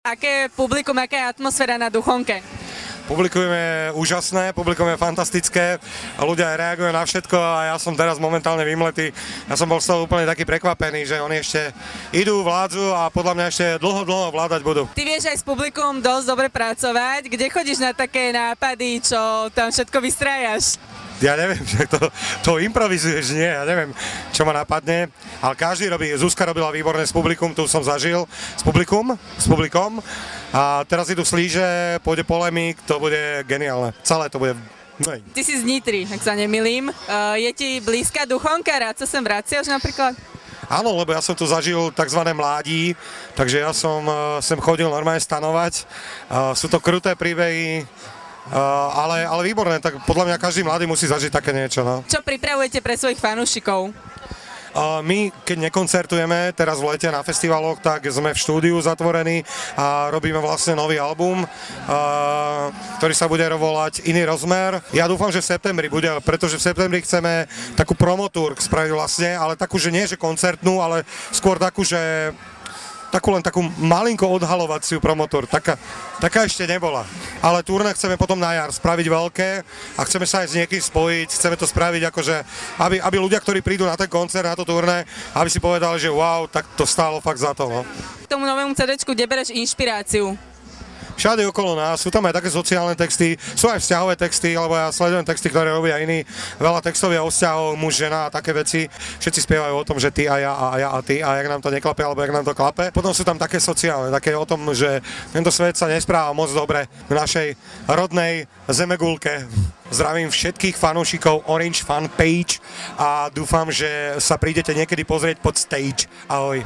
Aké je publikum, aká je atmosféra na Duchonke? Publikum je úžasné, publikum je fantastické, ľudia reagujú na všetko a ja som teraz momentálne vymletý. Ja som bol z toho úplne taký prekvapený, že oni ešte idú, vládzu a podľa mňa ešte dlho vládať budú. Ty vieš aj s publikum dosť dobre pracovať. Kde chodíš na také nápady, čo tam všetko vystrájaš? Ja neviem, že to improvizuješ, nie, ja neviem, čo ma napadne, ale každý robí, Zuzka robila výborné s publikum, tu som zažil, s publikom a teraz idú slíže, pôjde polemík, to bude geniálne, celé to bude. Ty si z Nitry, ak sa nemýlim, je ti blízka Duchonka, rád sa sem vraciaš napríklad? Áno, lebo ja som tu zažil tzv. Mládí, takže ja som sem chodil normálne stanovať, sú to kruté príbehy, ale výborné, tak podľa mňa každý mladý musí zažiť také niečo. No. Čo pripravujete pre svojich fanúšikov? My, keď nekoncertujeme teraz v lete na festivaloch, tak sme v štúdiu zatvorení a robíme vlastne nový album, ktorý sa bude volať Iný rozmer. Ja dúfam, že v septembri bude, pretože v septembri chceme takú promotúr spraviť vlastne, ale takú, že nie že koncertnú, ale skôr takú, že len takú malinko odhalovaciu promotúr, taká ešte nebola. Ale turné chceme potom na jar spraviť veľké a chceme sa aj s niekým spojiť, chceme to spraviť akože, aby ľudia, ktorí prídu na ten koncert, na to turné, aby si povedali, že wow, tak to stálo fakt za to. No. K tomu novému CD-čku, kde bereš inšpiráciu? Všade okolo nás, sú tam aj také sociálne texty, sú aj vzťahové texty, lebo ja sledujem texty, ktoré robia iní, veľa textov je o vzťahov, muž, žena a také veci. Všetci spievajú o tom, že ty a ja a ty a jak nám to neklape, alebo jak nám to klape. Potom sú tam také sociálne, také o tom, že tento svet sa nespráva moc dobre v našej rodnej zemegulke. Zdravím všetkých fanúšikov Orange Fan Page a dúfam, že sa prídete niekedy pozrieť pod stage. Ahoj.